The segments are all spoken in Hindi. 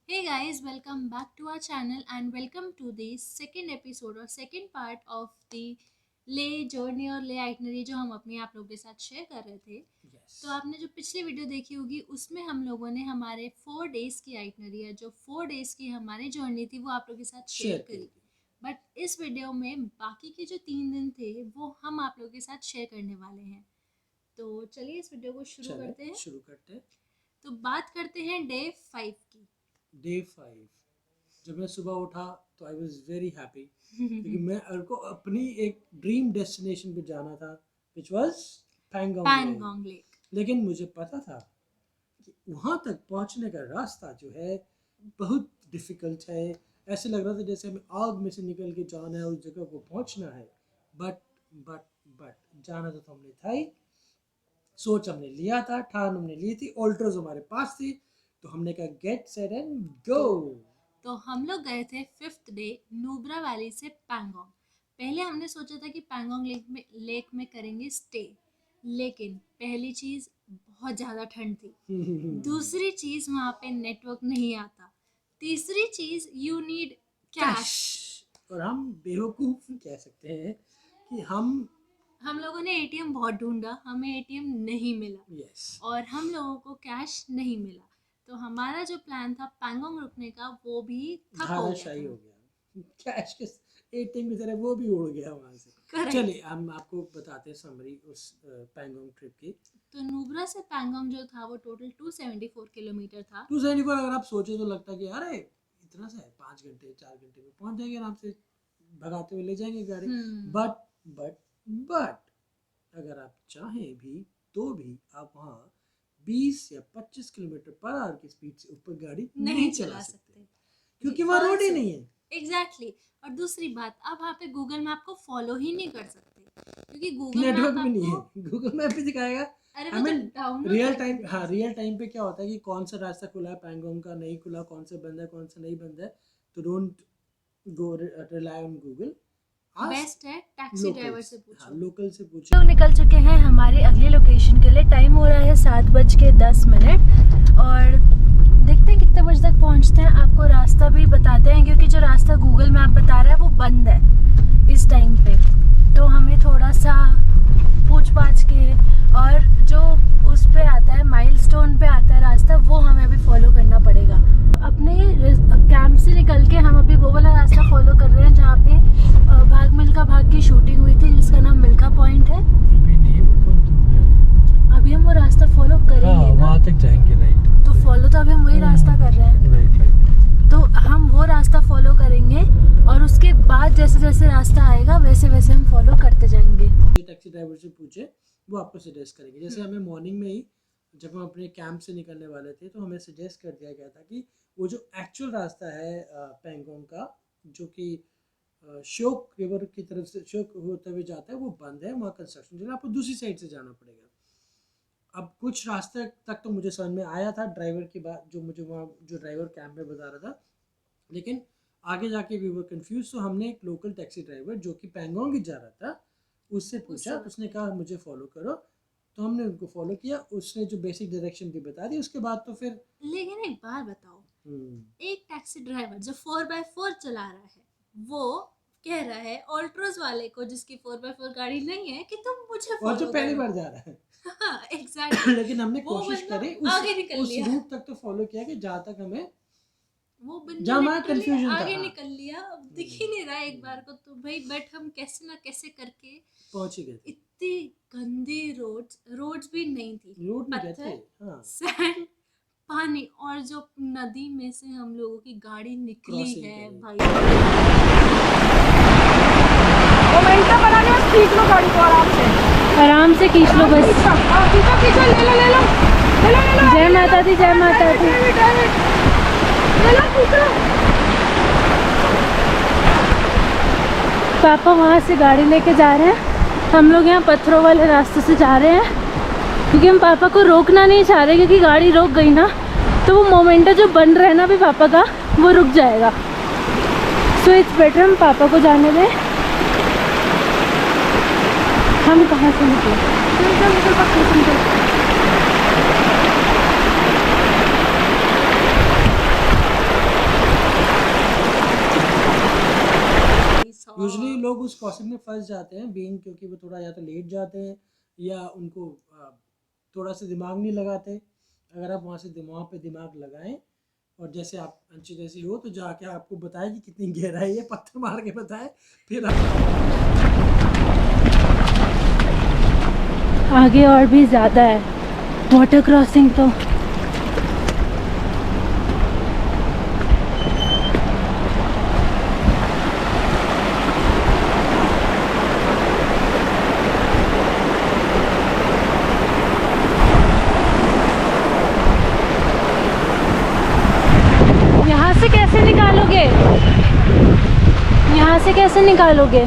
Hey guys, welcome back to our channel and welcome to the second episode or second part of the ले जर्नी और ले आइटनरी जो हम अपने आप लोगों के साथ शेयर कर रहे थे। तो आपने जो पिछली वीडियो देखी होगी उसमें हम लोगों ने हमारे 4 डेज की आइटनरी है जो 4 डेज की हमारी जर्नी थी वो आप लोगों के साथ शेयर करी। बट इस वीडियो में बाकी के जो 3 दिन थे वो हम आप लोगों के साथ शेयर करने वाले हैं। तो चलिए इस वीडियो को शुरू करते हैं। तो बात करते हैं डे 5 की। डे 5 जब मैं सुबह उठा तो आई वॉज वेरी हैप्पी क्योंकि मैं को अपनी एक ड्रीम डेस्टिनेशन पे जाना था विच वॉज पैंगोंग लेक। लेकिन मुझे पता था कि वहाँ तक पहुँचने का रास्ता जो है बहुत डिफ़िकल्ट है। ऐसे लग रहा था जैसे हमें आग में से निकल के जाना है, उस जगह को पहुँचना है। बट जाना तो हमने था ही। सोच हमने लिया था, ठान हमने ली थी, ऑल्ट्रोज हमारे पास थी, तो हमने कहा गेट सेट एंड गो। तो हम लोग गए थे 5th डे नुब्रा वैली से पैंगोंग। पहले हमने सोचा था कि पैंगोंग लेक में करेंगे स्टे, लेकिन पहली चीज बहुत ज़्यादा ठंड थी, दूसरी चीज वहाँ पे नेटवर्क नहीं आता, तीसरी चीज यू नीड कैश। और हम बेवकूफ कह सकते हैं कि हम लोगों ने एटीएम बहुत ढूंढा, हमें एटीएम नहीं मिला। और हम लोगों को कैश नहीं मिला, तो हमारा जो प्लान था पैंगोंग रुकने का वो भी ठप हो गया। कैश के एटीएम की तरह वो भी उड़ गया वहाँ से। चलिए हम आपको बताते हैं समरी उस पैंगोंग ट्रिप की। तो नुब्रा से पैंगोंग जो था वो टोटल 274 किलोमीटर था। 274 अगर आप सोचे तो लगता है कि अरे इतना सा है, 5 घंटे 4 घंटे में पहुँच जाएंगे, आराम से भगाते हुए ले जाएंगे गाड़ी। बट अगर आप चाहें भी तो भी आप वहाँ 20 या 25 किलोमीटर पर आवर की स्पीड से ऊपर गाड़ी नहीं चला सकते क्योंकि वहाँ रोड ही नहीं है। एग्जैक्टली। और दूसरी बात, आप वहाँ पे गूगल मैप को फॉलो ही नहीं कर सकते क्योंकि गूगल नेटवर्क भी नहीं है। गूगल मैप भी दिखाएगा रियल टाइम पे क्या होता है कि कौन सा रास्ता खुला है पैंगोंग का, नहीं खुला, कौन सा बंद है, कौन सा नहीं बंद है। तो don't go rely on Google, best है टैक्सी ड्राइवर से पूछो, लोकल से पूछो। लोग निकल चुके हैं हमारी अगली लोकेशन के लिए। टाइम हो रहा है 7:10 और देखते हैं कितने बजे तक पहुंचते हैं। आपको रास्ता भी बताते हैं क्योंकि जो रास्ता गूगल मैप बता रहा है वो बंद है इस टाइम पे, तो हमें थोड़ा सा पूछ पाछ के और जो उस पे आता है माइलस्टोन पे आता है रास्ता वो हमें अभी फॉलो करना पड़ेगा। अपने कैंप से निकल के हम अभी वो वाला रास्ता फॉलो कर रहे हैं जहाँ पे भाग मिल्खा भाग की शूटिंग हुई थी जिसका नाम मिल्खा पॉइंट है। अभी हम वो रास्ता फॉलो करेंगे ना, वहाँ तक जाएंगे। राइट, तो फॉलो तो अभी हम वही रास्ता कर रहे हैं। राइट। तो हम वो रास्ता फॉलो करेंगे और उसके बाद जैसे जैसे रास्ता आएगा वैसे वैसे हम फॉलो करते जाएंगे। टैक्सी ड्राइवर से पूछे, वो आपको सजेस्ट करेंगे। जैसे हमें मॉर्निंग में ही जब हम अपने कैंप से निकलने वाले थे तो हमें सजेस्ट कर दिया गया था कि वो जो एक्चुअल रास्ता है पैंगोंग का, जो कि श्योक रिवर की तरफ से श्योक होते हुए जाता है, वो बंद है, वहाँ कंस्ट्रक्शन जो आपको दूसरी साइड से जाना पड़ेगा। अब कुछ रास्ते तक तो मुझे समझ में आया था ड्राइवर की बात, जो मुझे वहाँ जो ड्राइवर कैंप में बता रहा था, लेकिन आगे जाके वी वर कंफ्यूज। तो हमने एक लोकल टैक्सी ड्राइवर जो कि पैंगोंग ही जा रहा था उससे पूछा, उसने कहा मुझे फॉलो करो, तो हमने उनको फॉलो किया। उसने जो बेसिक डायरेक्शन भी बता दी, उसके बाद तो फिर। लेकिन एक बार बताओ, एक टैक्सी ड्राइवर जो 4x4 चला रहा है वो कह रहा है ऑल्ट्रोज वाले को जिसकी 4x4 गाड़ी नहीं है कि तुम मुझे फॉलो और जो पहली बार जा रहा है। हाँ, exactly. लेकिन हमने कोशिश करी उस रूट तक तो फॉलो किया कि जहाँ तक हमें वो कंफ्यूजन आगे निकल लिया। अब दिख ही नहीं रहा एक बार को तो भाई, बट हम कैसे ना कैसे करके पहुंच ही गए। इतनी गंदी रोड्स भी नहीं थी, रोड नहीं थे, हाँ। सैंड, पानी, और जो नदी में से हम लोगों की गाड़ी निकली है भाई। मोमेंटम बना लिया, खींच लो गाड़ी को आराम से खींच लो बस। खींचो, ले लो। जय माता दी, जय माता दी। पापा वहाँ से गाड़ी लेके जा रहे हैं, हम लोग यहाँ पत्थरों वाले रास्ते से जा रहे हैं क्योंकि हम पापा को रोकना नहीं चाह रहे, क्योंकि गाड़ी रोक गई ना तो वो मोमेंटम जो बन रहा है ना अभी पापा का वो रुक जाएगा। सो इट्स बेटर हम पापा को जाने दें। हम कहाँ से निकले? यूजुअली लोग उस क्रॉसिंग में फंस जाते हैं बीइंग, क्योंकि वो थोड़ा या तो लेट जाते हैं या उनको थोड़ा सा दिमाग नहीं लगाते। अगर आप वहाँ से वहाँ पे दिमाग लगाएं और जैसे आप अंशी जैसी हो तो जाके आपको बताए कि कितनी गहराई है, पत्थर मार के बताए, फिर आगे और भी ज़्यादा है वाटर क्रॉसिंग तो। यहाँ से कैसे निकालोगे? यहाँ से कैसे निकालोगे?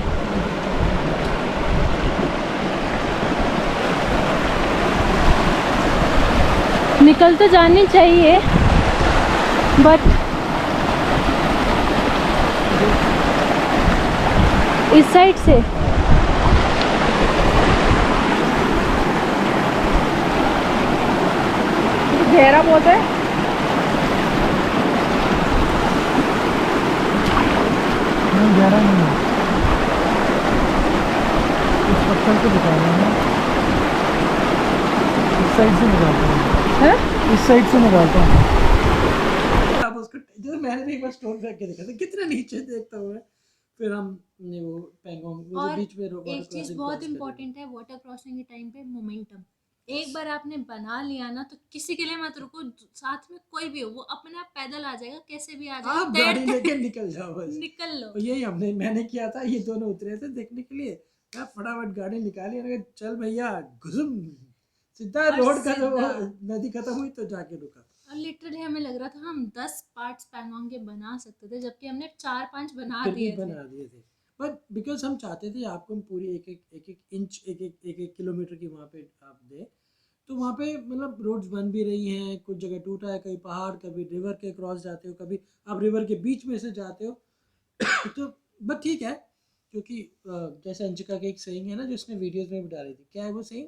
निकल तो जानी चाहिए बट इस साइड से गहरा बहुत है। गहरा नहीं है, इस पत्थर को निकालना है, इस साइड से निकालना है। इस साइड से निकालता हूँ। आप उसको जो मैंने भी एक बार स्टोर करके देखा था कितना नीचे देखता हुआ है, फिर हमने वो पैंगोंग वो जो बीच में एक चीज बहुत इम्पोर्टेंट है वाटर क्रॉसिंग के टाइम पे, मोमेंटम। एक बार आपने बना लिया ना तो किसी के लिए मत रुको, साथ में कोई भी हो वो अपने आप पैदल आ जाएगा, कैसे भी आ जाएगा, आप गाड़ी लेके निकल जाओ बस, निकल लो। यही मैंने किया था। ये दोनों उतरे थे देखने के लिए, मैं फटाफट गाड़ी निकाली, चल भैया घुसुम सीधा रोड का, नदी खत्म हुई तो जाके रुका। और लिटरली हमें लग रहा था हम 10 पार्ट्स पैंगोंग के बना सकते थे, जबकि हमने 4-5 बना दिए थे। बट बिकॉज हम चाहते थे आपको हम पूरी एक इंच एक किलोमीटर की वहाँ पे आप दे, तो वहाँ पे मतलब रोड्स बन भी रही हैं, कुछ जगह टूटा है, कभी पहाड़, कभी रिवर के क्रॉस जाते हो, कभी आप रिवर के बीच में से जाते हो तो बट ठीक है, क्योंकि जैसे अंशिका की एक सेइंग है ना जो उसने वीडियोस में भी डाली थी, क्या है वो saying?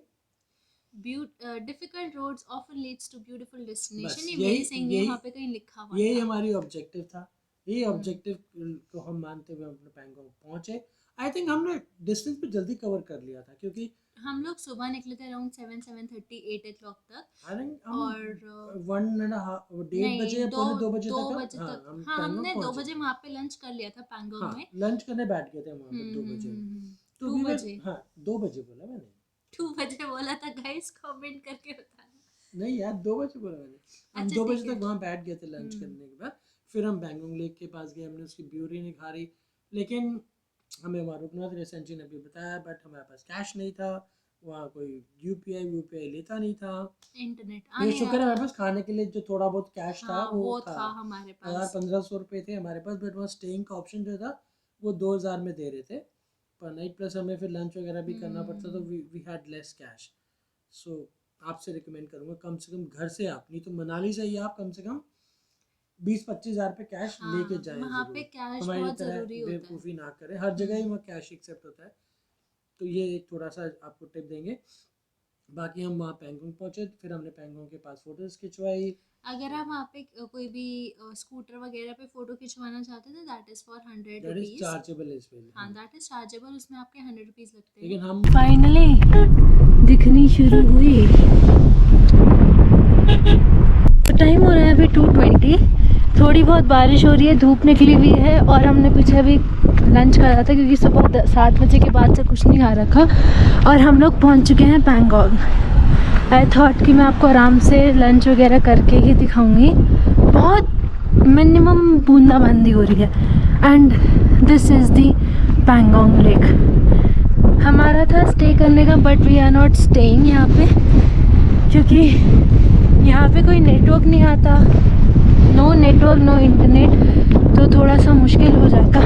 Difficult roads often leads to beautiful destination. ये मेरी सेइंग है, वहाँ पे कहीं लिखा हुआ यही हमारी ऑब्जेक्टिव था, यही ऑब्जेक्टिव को हम मानते हुए अपने पैंगोंग पहुंचे। आई थिंक हमने डिस्टेंस भी जल्दी कवर कर लिया था, क्योंकि हम लोग सुबह निकले थे अराउंड 7:30 8 o'clock तक, आई थिंक और 1.5 बजे या 2 बजे तक हमने 2 बजे वहाँ पे लंच कर लिया था पैंगोंग में। लंच करने बैठ गए थे वहाँ पे 2 बजे। तो 2 बजे, हाँ 2 बजे बोला मैंने, 2 बजे बोला था गाइस, कमेंट करके बताना। नहीं यार 2 बजे बोला मैंने। हम 2 बजे तक वहाँ बैठ गए थे लंच करने के बाद, फिर हम पैंगोंग लेक के पास गए, हमने उसकी ब्यूटी निखारी, लेकिन हमें वहाँ रुकना था जैसे अंशी ने भी बताया, बट हमारे पास कैश नहीं था, वहाँ कोई यूपीआई लेता नहीं था, इंटरनेट ये शुक्र है हमारे पास खाने के लिए जो थोड़ा बहुत कैश था वो था हमारे पास 1500 रुपये थे हमारे पास, बट वहाँ स्टेइंग का ऑप्शन जो था वो 2000 में दे रहे थे पर नाइट, प्लस हमें फिर लंच वगैरह भी करना पड़ता, तो वी हैड लेस कैश। सो आपसे रिकमेंड करूँगा कम से कम घर से आप, नहीं तो मनाली से ही आप कम से कम 20-25 हज़ार पे कैश लेके जाए, वहाँ पे कैश बहुत जरूरी होता है, बेवकूफ़ी ना करें, हर जगह ही वहाँ कैश एक्सेप्ट होता है, तो ये एक थोड़ा सा आपको टिप देंगे। बाकी हम वहाँ पैंगोंग पहुँचे, फिर हमने पैंगोंग के पास फोटोज खिंचवाई। अगर आप वहाँ पे कोई भी स्कूटर वगैरह पे फोटो खिंचवाना चाहते थे, that is for 100 rupees, chargeable इस पे। हाँ दैट इज चार्जेबल, उसमें आपके 100 रुपीज लगते हैं। लेकिन हम फाइनली दिखनी शुरू हुई, टाइम हो रहा है अभी 2:20, थोड़ी बहुत बारिश हो रही है, धूप निकली हुई है, और हमने पीछे अभी लंच करा था क्योंकि सुबह 7 बजे के बाद से कुछ नहीं खा रखा, और हम लोग पहुंच चुके हैं पैंगोंग। आई थॉट कि मैं आपको आराम से लंच वगैरह करके ही दिखाऊंगी, बहुत मिनिमम बूंदाबांदी हो रही है। And this is the Pangong lake. हमारा था स्टे करने का, but we are not staying यहाँ पे, क्योंकि यहाँ पे कोई नेटवर्क नहीं आता, नो नेटवर्क नो इंटरनेट, तो थोड़ा सा मुश्किल हो जाता।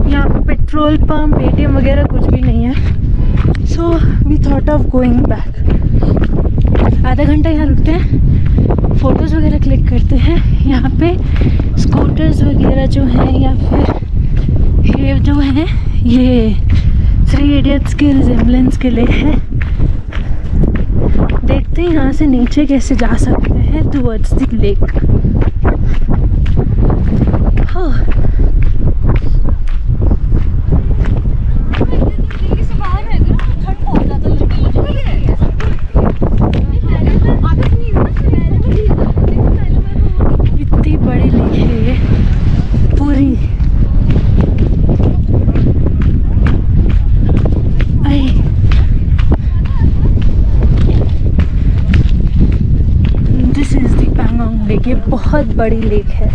यहाँ पे पेट्रोल पंप एटीएम वगैरह कुछ भी नहीं है, so we thought of going back. आधा घंटा यहाँ रुकते हैं, फ़ोटोज़ वगैरह क्लिक करते हैं। यहाँ पे स्कूटर्स वगैरह जो हैं, या फिर ये जो है ये 3 इडियट्स के रिजेम्बलेंस के लिए है। देखते हैं यहाँ से नीचे कैसे जा सकते हैं टुवर्ड्स द लेक। बहुत बड़ी लेक है।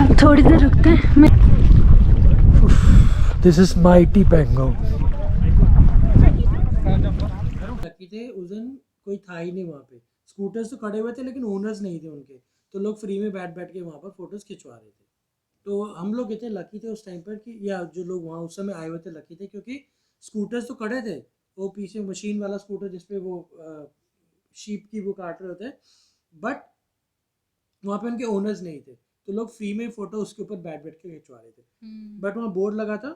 अब थोड़ी देर रुकते हैं। This is mighty Pangong. Lucky थे उस दिन कोई था ही नहीं वहाँ पे, स्कूटर्स तो खड़े हुए थे लेकिन ओनर्स नहीं थे उनके, तो लोग फ्री में बैठ बैठ के वहाँ पर फोटोज खिंचवा रहे थे। तो हम लोग इतने लकी थे उस टाइम पर कि, या जो लोग वहाँ उस समय आए हुए थे लकी थे, क्योंकि स्कूटर्स तो खड़े थे, वो पीछे मशीन वाला स्कूटर जिसपे वो शीप की वो काट रहे होते, बट वहाँ पे उनके ओनर्स नहीं थे, तो लोग फ्री में फोटो उसके ऊपर बैठ बैठ के खिंचवा रहे थे। बट वहाँ बोर्ड लगा था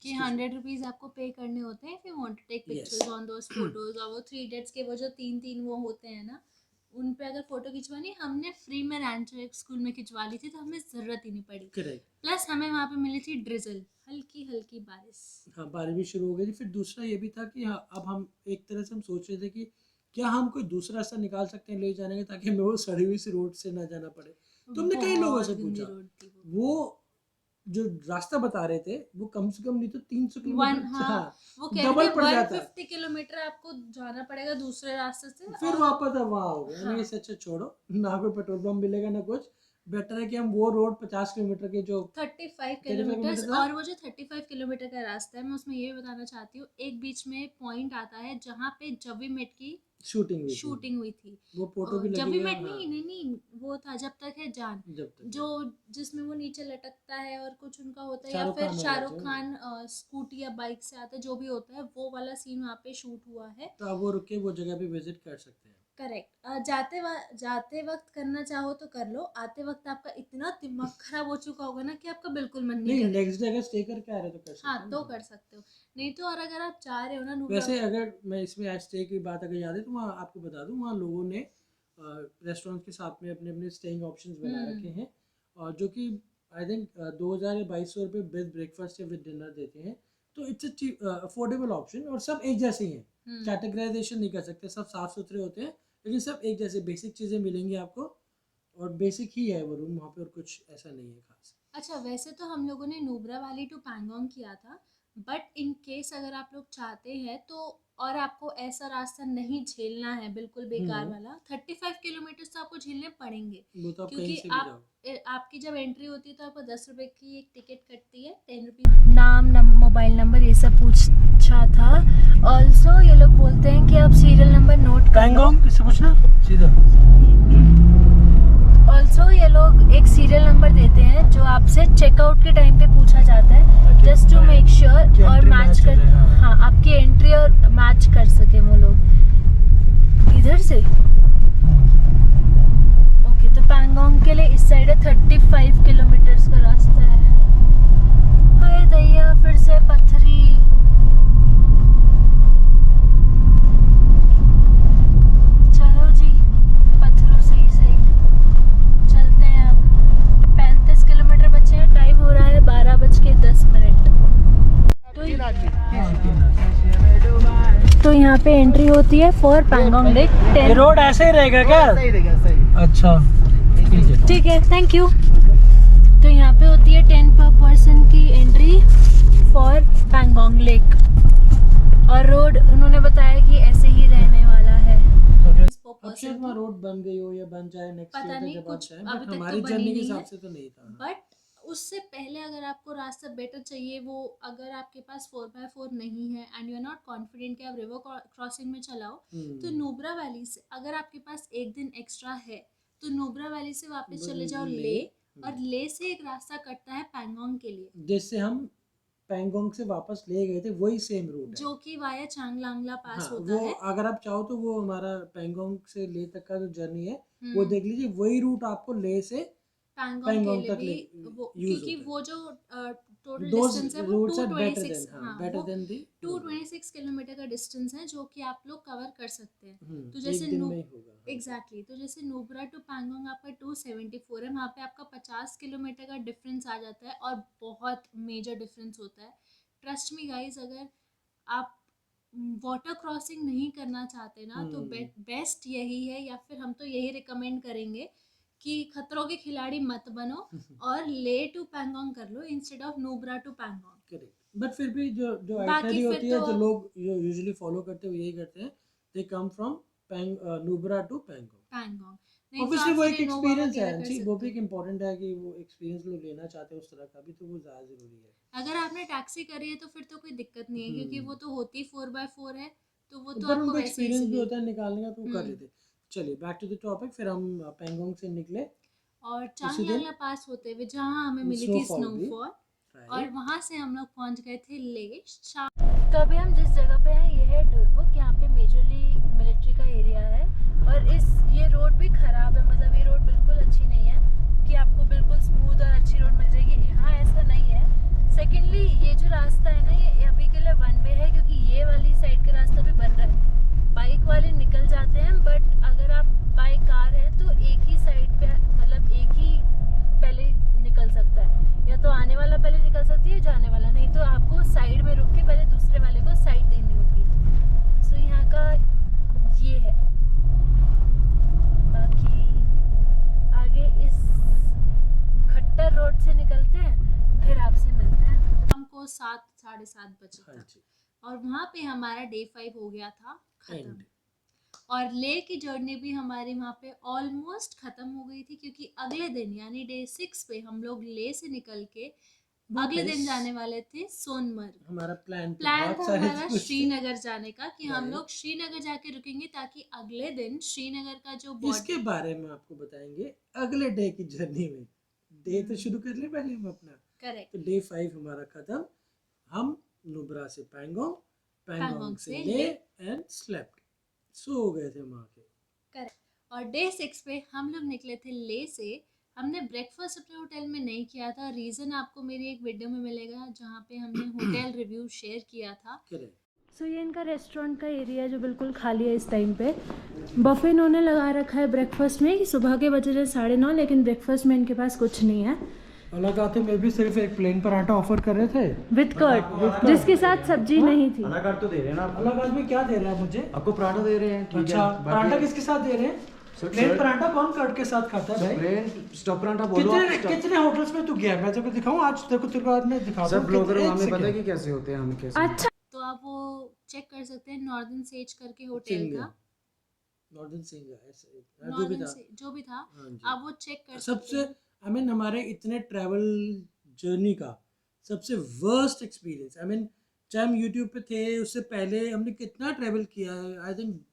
कि 100 रुपीज आपको पे करने होते हैं if you want to take pictures on those photos. और वो 3 इडियट्स के वो जो तीन वो होते हैं ना, उन पे अगर फोटो खिंचवानी, हमने फ्री में रैंचो एक स्कूल में खिंचवा ली थी, तो हमें जरूरत ही नहीं पड़ी। करेक्ट। प्लस हमें वहाँ पे मिली थी ड्रिजल, हल्की हल्की बारिश। हाँ, बारिश भी शुरू हो गई थी। फिर दूसरा ये भी था कि हाँ, अब हम एक तरह से हम सोच रहे थे कि क्या हम कोई दूसरा रास्ता निकाल सकते हैं ले जाने का, ताकि हमें वो सड़ी हुई सी रोड से ना जाना पड़े। तो हमने कई लोगों से पूछा, वो जो रास्ता बता रहे थे वो कम से कम नहीं तो 300 किलोमीटर, हाँ, वो कह डबल रहे थे पड़ जाता है। 150 किलोमीटर आपको जाना पड़ेगा दूसरे रास्ते से। फिर वापस अब वहाँ हो गया। हाँ। इससे अच्छा छोड़ो, ना कोई पेट्रोल पंप मिलेगा ना कुछ, बेटर है कि हम वो रोड 50 किलोमीटर के जो 35 किलोमीटर किलोमीटर। था। और वो जो 35 किलोमीटर का रास्ता है, मैं उसमें ये भी बताना चाहती हूँ, एक बीच में पॉइंट आता है जहाँ पे जब वी मेट की शूटिंग हुई थी। वो फोटो भी जब लगी वी है। मेट हाँ, नहीं, वो था जब तक है जान, जब तक जो जिसमें वो नीचे लटकता है और कुछ उनका होता है, या शाहरुख फिर खान वाला शाहरुख जो। खान स्कूटी या बाइक से आता है, जो भी होता है, वो वाला सीन वहाँ पे शूट हुआ है। तो आप वो रुक के वो जगह पे विजिट कर सकते हैं। करेक्ट। जाते वक्त करना चाहो तो कर लो, आते वक्त आपका इतना दिमाग खराब हो चुका होगा ना कि आपका बिल्कुल मन नहीं नहीं, करेगा। नेक्स्ट डे अगर स्टे करके आ रहे हो तो कर सकते हाँ, हैं तो ना। कर सकते हो। नहीं तो और अगर आप चाह रहे हो ना वैसे अगर मैं इसमें आज स्टे की बात अगर याद है तो वहाँ आपको बता दूँ, वहाँ लोगों ने रेस्टोरेंट के साथ में अपने अपने स्टेइंग ऑप्शंस बना रखे हैं, और जो कि आई थिंक 2000 या 2200 रुपये विद ब्रेकफास्ट या विद डिनर देते हैं। तो इट्स अफोर्डेबल ऑप्शन, और सब एक जैसे ही हैं, कैटेगराइजेशन नहीं कर सकते, सब साफ सुथरे होते हैं, लेकिन सब एक जैसे बेसिक चीज़ें मिलेंगी आपको, और बेसिक ही है वो रूम वहाँ पे, और कुछ ऐसा नहीं है खास। अच्छा, वैसे तो हम लोगों ने नुब्रा वैली टू पैंगोंग किया था, बट इन केस अगर आप लोग चाहते हैं तो, और आपको ऐसा रास्ता नहीं झेलना है बिल्कुल बेकार वाला, 35 किलोमीटर तो आपको झेलने पड़ेंगे, वो तो आप कहीं क्योंकि से भी जाओ। आपकी जब एंट्री होती है तो आपको 10 रुपए की एक टिकट कटती है, 10 रुपीज। नाम मोबाइल नंबर ये सब पूछा था। ऑल्सो ये लोग बोलते हैं कि आप सीरियल नंबर नोट कर लो। किससे पूछना सीधा। ऑल्सो ये लोग एक सीरियल नंबर देते हैं जो आपसे चेकआउट के टाइम पे पूछा जाता है, जस्ट टू मेक श्योर और मैच कर, हाँ, आपकी एंट्री और मैच कर सके वो लोग। इधर से ओके, तो पैंगोंग के लिए इस साइड है, 35 किलोमीटर का रास्ता है। हाय दैया, फिर से पत्थरी। चलो जी, पत्थरों से ही सही चलते हैं। अब 35 किलोमीटर बचे हैं, टाइम हो रहा है 12:10। तो यहाँ पे एंट्री होती है फॉर पैंगोंग लेक। ये रोड ऐसे ही रहेगा क्या? सही रहेगा, सही। अच्छा, ठीक है, थैंक यू। तो यहाँ पे होती है 10 पर पर्सन की एंट्री फॉर पैंगोंग लेक, और रोड उन्होंने बताया कि ऐसे ही रहने वाला है। अब शायद वहाँ रोड बन गई हो या बन जाए नेक्स्ट पता ईयर नहीं, जब आप कुछ जाएं, अभी बट तक तो हमारी बनी जर्नी के नहीं हिसाब है। से तो नहीं था। बट उससे पहले अगर आपको रास्ता बेटर चाहिए, वो अगर आपके पास 4x4 नहीं है and you are not confident कि आप रिवर क्रॉसिंग में चलाओ, तो नुब्रा वैली से अगर आपके पास एक दिन एक्स्ट्रा है तो नुब्रा वैली से वापस चले जाओ ले, और ले से एक रास्ता कटता है पैंगोंग के लिए, जिससे हम पैंगोंग से वापस ले गए थे, वही सेम रूट है, जो कि वाया चांगलांगला पास हाँ, होता वो है। अगर आप चाहो तो वो हमारा पैंगोंग से ले तक का जो जर्नी है वो देख लीजिए, वही रूट आपको ले से पैंगोंग के तक लिए भी वो, यूज क्योंकि होता है। वो जो टोटल Those डिस्टेंस है वो routes are better 226, than, हाँ, better वो than the 226 किलोमीटर का डिस्टेंस है, जो कि आप लोग कवर कर सकते हैं। तो एक जैसे दिन में ही होगा। एग्जैक्टली, तो जैसे नुब्रा टू पैंगोंग आपका 274 है, वहाँ पे आपका 50 किलोमीटर का डिफरेंस आ जाता है, और बहुत मेजर डिफरेंस होता है। ट्रस्ट मी गाइज, अगर आप वाटर क्रॉसिंग नहीं करना चाहते ना, तो बेस्ट यही है, या फिर हम तो यही रिकमेंड करेंगे कि खतरों के खिलाड़ी मत बनो और ले टू पैंगोंग कर लो instead of Nubra to Pangong. Correct, but फिर भी जो बाकी आइटनरी फिर होती है, तो जो लोग यूजुअली फॉलो करते हैं वो यही करते हैं, they come from Nubra to Pangong. Pangong नहीं तो ऑब्वियसली आप वो फिर एक इनोवा एक्सपीरियंस वगैरह है कर जी, वो भी सकते एक हो। इम्पोर्टेंट है कि वो एक्सपीरियंस लोग लेना चाहते हैं उस तरह का भी, तो वो ज़्यादा ज़रूरी है। अगर आपने टैक्सी करी है तो फिर तो कोई दिक्कत नहीं है क्योंकि वो तो होती 4x4 है, तो वो तो ऊपर आपको उनको वैसे एक्सपीरियंस भी इजीली। होता है निकालने का, तो वो कर लेते। चलिए बैक टू द टॉपिक, फिर हम पैंगोंग से निकले और उसी चांगलांगला दिन पास होते हुए जहाँ हमें मिली थी स्नोफॉल भी, स्नोफॉल, और राइट। वहाँ से हम लोग पहुँच गए थे ले शाम। तो अभी हम जिस जगह पे हैं ये है डुरबुक। यहाँ पे मेजरली मिलिट्री का एरिया है और ये रोड भी ख़राब है, मतलब ये रोड बिल्कुल अच्छी नहीं है कि आपको बिल्कुल स्मूथ और अच्छी रोड मिल जाएगी, यहाँ ऐसा नहीं है। सेकेंडली ये जो रास्ता है ना ये अभी के लिए वन वे है क्योंकि ये वाली साइड का रास्ता भी बन रहा है, बाइक वाले निकल जाते हैं, बट अगर आप बाई कार है तो एक ही साइड पे मतलब एक ही पहले निकल सकता है, या तो आने वाला पहले निकल सकती है जाने वाला नहीं, तो आपको साइड में रुक के पहले दूसरे वाले को साइड देनी होगी। सो यहाँ का ये है। बाकी आगे इस खट्टर रोड से निकलते हैं, फिर आपसे मिलते हैं। हमको 7-7:30 बजे हाँ तक, जी, और वहाँ पे हमारा डे 5 हो गया था खत्म। एंड और ले की जर्नी भी हमारी वहाँ पे ऑलमोस्ट खत्म हो गई थी क्योंकि अगले दिन यानी डे 6 पे हम लोग ले से निकल के अगले दिन जाने वाले थे सोनमर्ग। हमारा प्लान प्लान बहुत था सारे हमारा थे। श्रीनगर जाने का कि हम Right. लोग श्रीनगर जाके रुकेंगे ताकि अगले दिन श्रीनगर का जो इसके बारे में आपको बताएंगे अगले डे की जर्नी में। डे तो शुरू कर ले पहले हम अपना। करेक्ट तो डे 5 हमारा खत्म, हम नुब्रा से पैंगोंग, पैंगोंग पैंगोंग से से ले ले। एंड स्लेप्ट, सो हो गए थे वहाँ के। करेक्ट। और डे 6 पे हम लोग निकले थे ले से। हमने ब्रेकफास्ट अपने होटल में नहीं किया था, रीज़न आपको मेरी एक वीडियो में मिलेगा जहाँ पे हमने होटल रिव्यू शेयर किया था। करेक्ट। सो ये इनका रेस्टोरेंट का एरिया है जो बिल्कुल खाली है इस टाइम पे। बफे इन्होंने लगा रखा है ब्रेकफास्ट में कि सुबह के बजे 9:30, लेकिन ब्रेकफास्ट में इनके पास कुछ नहीं है। अलग आते में भी सिर्फ एक प्लेन पराठा ऑफर कर रहे थे विद कर्ड, जिसके साथ सब्जी नहीं थी। अलग कार्ड तो दे रहे हैं ना आपको? अलग आदमी क्या दे रहा है मुझे? आपको पराठा दे रहे हैं, ठीक अच्छा, है। पराठा किसके साथ दे रहे हैं? Sir, plane sir. पराठा कौन कर्ड के साथ खाता है भाई? प्लेन स्टफ पराठा बोलो आप। कितने होटल्स में तू गया? मैं तेरे को दिखाऊं आज, तेरे को आज मैं दिखाऊं। सब ब्लॉगर हमें पता है कि कैसे होते हैं, हम कैसे। अच्छा, तो आप वो चेक कर सकते हैं नॉर्दर्न सेज करके होटल था। नॉर्दर्न सिंह ऐसे जो भी नॉर्दर्न था। से जो भी था हाँ जी। आप वो चेक कर सकते सबसे हैं। आई मीन हमारे इतने ट्रैवल जर्नी का सबसे वर्स्ट एक्सपीरियंस, आई मीन चाहे हम यूट्यूब पे थे उससे पहले हमने कितना ट्रैवल किया है, आई थिंक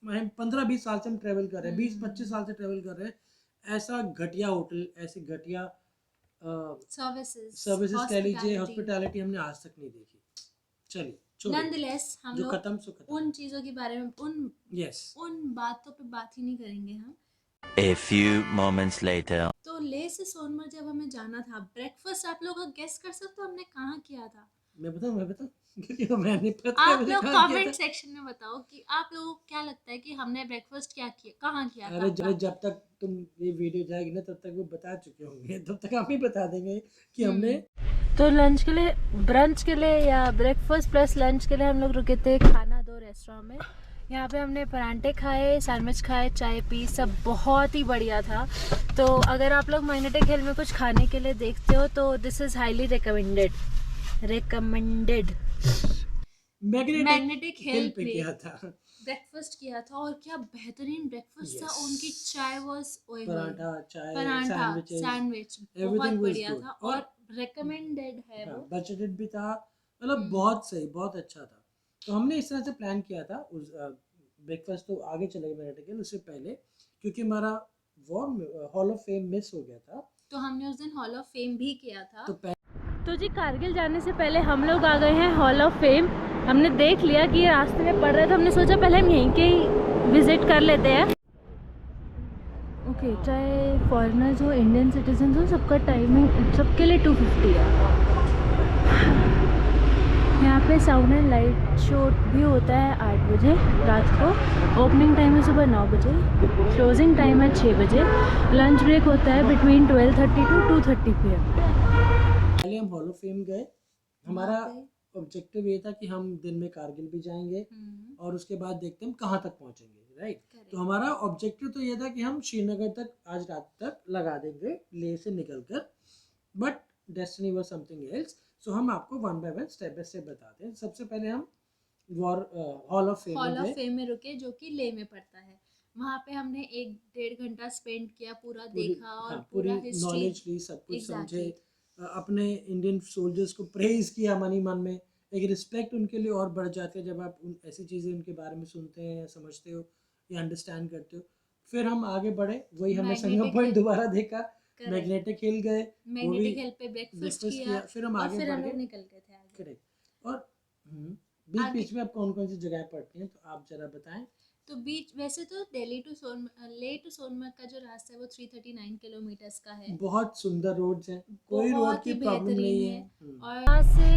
15-20 साल से हम ट्रैवल कर रहे हैं, 20-25 साल से ट्रैवल कर रहे हैं, ऐसा घटिया होटल, ऐसी घटिया सर्विसेज कह लीजिए, हॉस्पिटैलिटी हमने आज तक नहीं देखी। चलिए नॉनदलेस हम जो लोग खत्म सो खत्म। उन चीज़ों के बारे में यस, उन बातों पे बात ही नहीं करेंगे हम। A few moments later. तो ले से सोनमर्ग जब हमें जाना था, ब्रेकफास्ट आप लोग गेस कर सकते हो हमने कहाँ किया था? मैं बताऊं क्योंकि मैंने पता आप मुझे लोग कहाँ किया कमेंट था। सेक्शन में बताओ कि आप लोगों को क्या लगता है कि हमने ब्रेकफास्ट क्या किया, कहाँ किया अरे था? जब तक तुम ये वीडियो जाएगी ना तब तक वो बता चुके होंगे, तब तक हम ही बता देंगे कि हमने तो लंच के लिए, ब्रंच के लिए या ब्रेकफास्ट प्लस लंच के लिए हम लोग रुके थे खाना 2 रेस्टोरेंट में। यहाँ पे हमने परांठे खाए, सैंडविच खाए, चाय पी, सब बहुत ही बढ़िया था। तो अगर आप लोग मैग्नेटिक हिल में कुछ खाने के लिए देखते हो तो this is highly recommended. Magnetic hill पे पे किया था। ब्रेकफास्ट किया था और क्या बेहतरीन ब्रेकफास्ट था। Yes. उनकी चाय वाज पराठा, चाय, पराठा सैंडविचेस, सैंडविच बहुत everything was बढ़िया good. था और रिकमेंडेड है वो। बजटेड भी था, मतलब बहुत सही, बहुत अच्छा था। तो हमने इस तरह से प्लान किया था। उस ब्रेकफास्ट तो आगे चले गए मेरे उससे पहले, क्योंकि हमारा हॉल ऑफ फेम मिस हो गया था। तो हमने उस दिन हॉल ऑफ फेम भी किया था। तो जी कारगिल जाने से पहले हम लोग आ गए हैं हॉल ऑफ फेम। हमने देख लिया कि ये रास्ते में पड़ रहा है तो हमने सोचा पहले हम यहीं के ही विजिट कर लेते हैं। ओके, चाहे फॉरेनर्स हो, इंडियन सिटीजन हो, सबका टाइमिंग सबके लिए 250 है। यहाँ पे साउंड एंड लाइट शो भी होता है 8 बजे रात को। ओपनिंग टाइम है सुबह 9 बजे, क्लोजिंग टाइम है 6 बजे। लंच ब्रेक होता है बिटवीन 12:30 to 2:30 PM। पहले हम हॉल ऑफ फेम गए। हमारा ऑब्जेक्टिव ये था कि हम दिन में कारगिल भी जाएंगे और उसके बाद देखते हैं हम कहाँ तक पहुँचेंगे, राइट। तो हमारा ऑब्जेक्टिव तो ये था कि हम श्रीनगर तक आज रात तक लगा देंगे ले से निकलकर, but destiny was something else. So हम आपको one by one, step by step बताते हैं। सबसे पहले हम war hall of hall fame of में फेम में रुके, जो कि ले में पड़ता है। वहाँ पे हमने 1-1.5 घंटा स्पेंड किया, पूरा देखा और पूरा हिस्ट्री नॉलेज ली, सब कुछ समझे, एग्जैक्टली। अपने इंडियन सोल्जर्स को प्रेज किया मन ही मन में। एक रिस्पेक्ट उनके लिए और बढ़ जाती है जब आप ऐसी चीज़ें उनके बारे में सुनते हैं या समझते हो या अंडरस्टैंड करते हो। फिर हम आगे बढ़े, वही हमने संगम मैग्नेटिक पॉइंट हिल, दोबारा देखा, करेक्ट, मैग्नेटिक हिल गए, वो भी मैग्नेटिक हिल पे ब्रेकफास्ट ब्रेकफास्ट किया फिर हम और आगे फिर हम बढ़ लोग गए। निकल गए थे आगे। करेक्ट। और बीच आगे बीच में आप कौन कौन सी जगह पड़ती हैं तो आप जरा बताएं। तो बीच, वैसे तो दिल्ली टू ले टू सोनमर्ग का जो रास्ता है वो 339 किलोमीटर्स का है, बहुत सुंदर रोड्स हैं, कोई रोड बहुत की ही प्रॉब्लम बेहतरीन नहीं है। है। और यहाँ से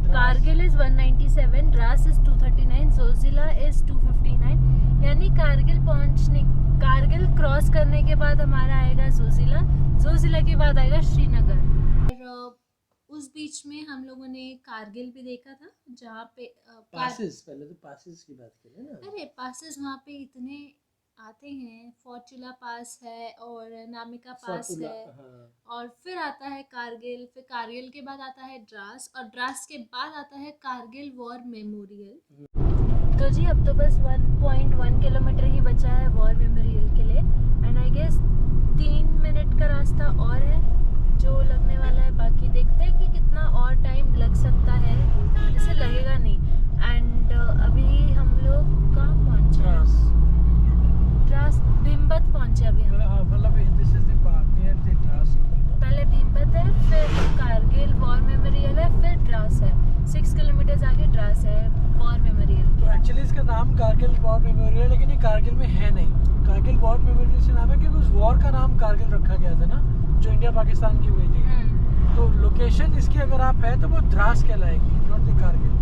Kargil is 197, Dras is 239, Zoji La is 259। यानी कारगिल क्रॉस करने के बाद हमारा आएगा जोजिला, जोजिला के बाद आएगा श्रीनगर। और उस बीच में हम लोगों ने कारगिल भी देखा था, जहाँ पे पासेस, पहले तो पासेस की बात करें ना। अरे पासेस वहाँ पे इतने आते हैं, फॉर्चूला पास है और नामिका पास फॉर्टूला, है, हाँ। और फिर आता है कारगिल, फिर कारगिल के बाद आता है द्रास, और द्रास के बाद आता है कारगिल वॉर मेमोरियल। तो जी अब तो बस 1.1 किलोमीटर ही बचा है वॉर मेमोरियल के लिए, एंड आई गेस 3 मिनट का रास्ता और है जो लगने वाला है। बाकी देखते हैं कि कितना और टाइम लग सकता है, जैसे लगेगा नहीं। एंड अभी हम लोग कहाँ पहुँचे हैं? द्रास, भीमबत पहुँचे अभी हम। पहले भीमबत है, फिर कारगिल वॉर मेमोरियल है, फिर द्रास है। 6 किलोमीटर आगे द्रास है वॉर मेमोरियल के। एक्चुअली इसका नाम कारगिल वॉर मेमोरियल है, लेकिन ये कारगिल में है नहीं। कारगिल वॉर मेमोरियल से नाम है क्योंकि उस वॉर का नाम कारगिल रखा गया था ना, जो इंडिया पाकिस्तान की हुई थी। तो लोकेशन इसकी अगर आप है तो वो द्रास कहलाएगी, नॉट द कारगिल।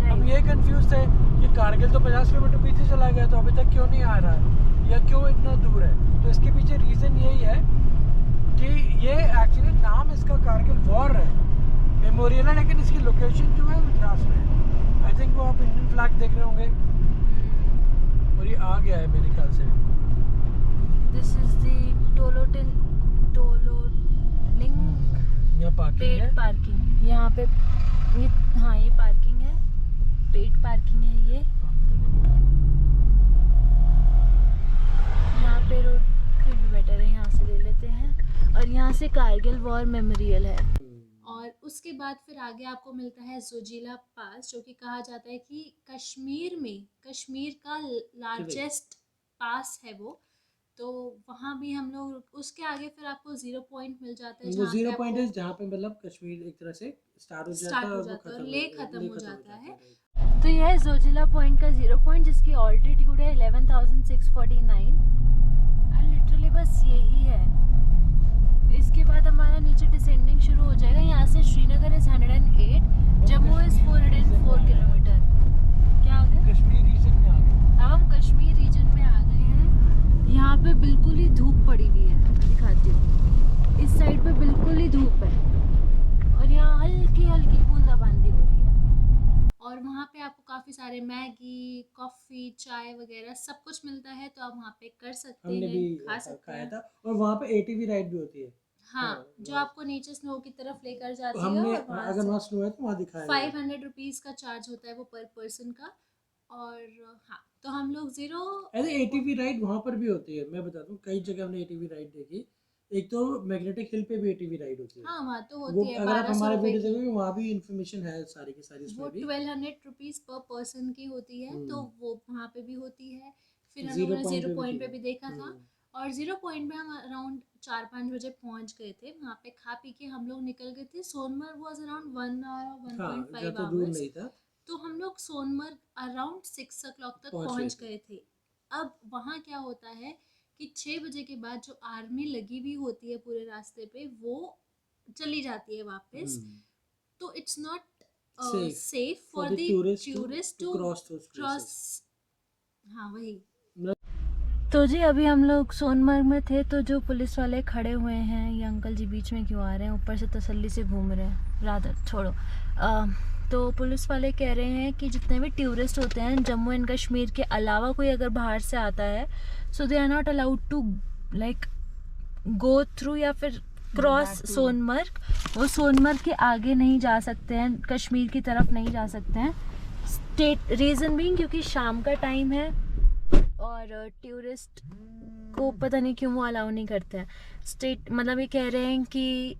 हम ये कंफ्यूज थे कि कारगिल तो 50 किलोमीटर पीछे चला गया, तो अभी तक क्यों नहीं आ रहा है या क्यों इतना दूर है। तो इसके पीछे रीज़न यही है कि ये एक्चुअली नाम इसका कारगिल वॉर है, मेमोरियल है, लेकिन इसकी लोकेशन जो है वो द्रास में है। आई थिंक वो आप इंडियन फ्लैग देख रहे होंगे और ये आ गया है मेरे ख्याल से। दिस इज द टोलोलिंग यहाँ पार्किंग पेड है। पार्किंग। यहाँ पे ये, हाँ ये पार्किंग है, पेड पार्किंग है ये। यहाँ पे रोड फिर भी बेटर है, यहाँ से ले लेते हैं। और यहाँ से कारगिल वॉर मेमोरियल है। और उसके बाद फिर आगे आपको मिलता है जोजिला पास, जो कि कहा जाता है कि कश्मीर का लार्जेस्ट पास है वो। तो वहाँ भी हम लोग, उसके आगे फिर आपको 0 पॉइंट मिल जाता है, वो जहाँ पे 0 पॉइंट है आपको जहाँ पे मतलब कश्मीर एक तरह से स्टार्ट हो स्टार्ट जाता है हो और वो जाता है और खत्म ले खत्म हो जाता है। तो यह है जोजिला पॉइंट का 0 पॉइंट, जिसकी ऑल्टीट्यूड है 11,649। एंड लिटरली बस यही है। इसके बाद हमारा नीचे डिसेंडिंग शुरू हो जाएगा। यहाँ से Srinagar is 108, Jammu is 404 kilometre. क्या हो गया? कश्मीर रीजन में आ गए। अब हम कश्मीर रीजन में आ गए हैं। यहाँ पे बिल्कुल ही धूप पड़ी हुई है, मैं दिखाती हूँ। इस साइड पे बिल्कुल ही धूप है और यहाँ हल्की हल्की बूंदाबांदी हो रही है। और वहाँ पे आपको काफ़ी सारे मैगी, कॉफ़ी, चाय वगैरह सब कुछ मिलता है, तो आप वहाँ पे कर सकते हमने हैं, भी खा सकते खाया हैं। था। और वहाँ पे ATV राइड भी होती है। हाँ, जो आपको नीचे स्नो की तरफ लेकर जाती है, हमने और वहाँ अगर से वहाँ स्नो है तो वहाँ दिखाया गया है। 500 रुपीज़ का चार्ज होता है वो पर पर्सन का। और हाँ, तो हम लोग ऐसे ATV राइड वहाँ पर भी होती है। मैं बताता हूँ, कई जगह हमने ATV राइड देखी। एक तो मैग्नेटिक हिल पे भी ATV राइड होती है। हाँ, वहाँ तो वो होती है अगर आप 1200 हमारे रुपए वीडियो की। देखोगे वहाँ भी इन्फॉर्मेशन है सारी की सारी वो उसमें भी। 1200 रुपीज़ पर पर्सन की होती है, तो वो वहाँ पे भी होती है। फिर हम 0 लोगों ने पॉइंट 0 पे भी पॉइंट पे थी। भी देखा था। और 0 पॉइंट में हम अराउंड 4-5 बजे पहुंच गए थे। वहाँ पे खा पी के हम लोग निकल गए थे। सोनमर्ग वॉज अराउंड 1 आवर, हाँ, 1.5 ज़्यादा दूर आवर्स। नहीं था। तो हम लोग सोनमर्ग अराउंड 6 o'clock तक पहुंच गए थे। अब वहाँ क्या होता है कि 6 बजे के बाद जो आर्मी लगी हुई होती है पूरे रास्ते पे, वो चली जाती है वापस। तो it's not safe for the tourist to cross. हाँ, वही। तो जी अभी हम लोग सोनमर्ग में थे, तो जो पुलिस वाले खड़े हुए हैं, ये अंकल जी बीच में क्यों आ रहे हैं, ऊपर से तसल्ली से घूम रहे हैं, रादर छोड़ो। तो पुलिस वाले कह रहे हैं कि जितने भी टूरिस्ट होते हैं जम्मू एंड कश्मीर के अलावा कोई अगर बाहर से आता है, so they are not allowed to like go through या फिर क्रॉस सोनमर्ग। वो सोनमर्ग के आगे नहीं जा सकते हैं, कश्मीर की तरफ नहीं जा सकते हैं। स्टेट रीज़न भी क्योंकि शाम का टाइम है और टूरिस्ट को पता नहीं क्यों वो अलाउ नहीं करते हैं। स्टेट मतलब ये कह रहे हैं कि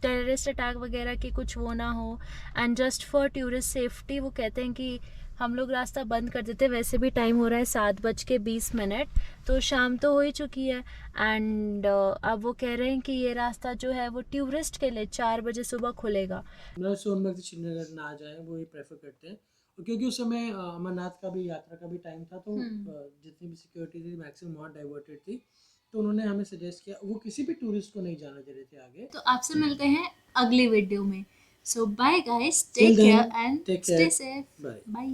टेररिस्ट अटैक वगैरह की कुछ वो ना हो, and just for tourist safety वो कहते हैं कि हम लोग रास्ता बंद कर देते। वैसे भी टाइम हो रहा है 7:20, तो शाम तो हो ही चुकी है। एंड अब वो कह रहे हैं कि ये रास्ता जो है वो टूरिस्ट के लिए 4 बजे सुबह खुलेगा। मतलब सोनमर्ग से श्रीनगर ना जाए वो ये प्रेफर करते हैं, और क्योंकि उस समय अमरनाथ का भी यात्रा का भी टाइम था, तो जितनी भी सिक्योरिटी थी मैक्सिमम वहाँ डाइवर्टेड थी, तो उन्होंने हमें सजेस्ट किया, वो किसी भी टूरिस्ट को नहीं जाने दे रहे थे आगे। तो आपसे मिलते हैं अगली वीडियो में। So bye guys, Till take then, care and take stay care. Safe. Bye. Bye.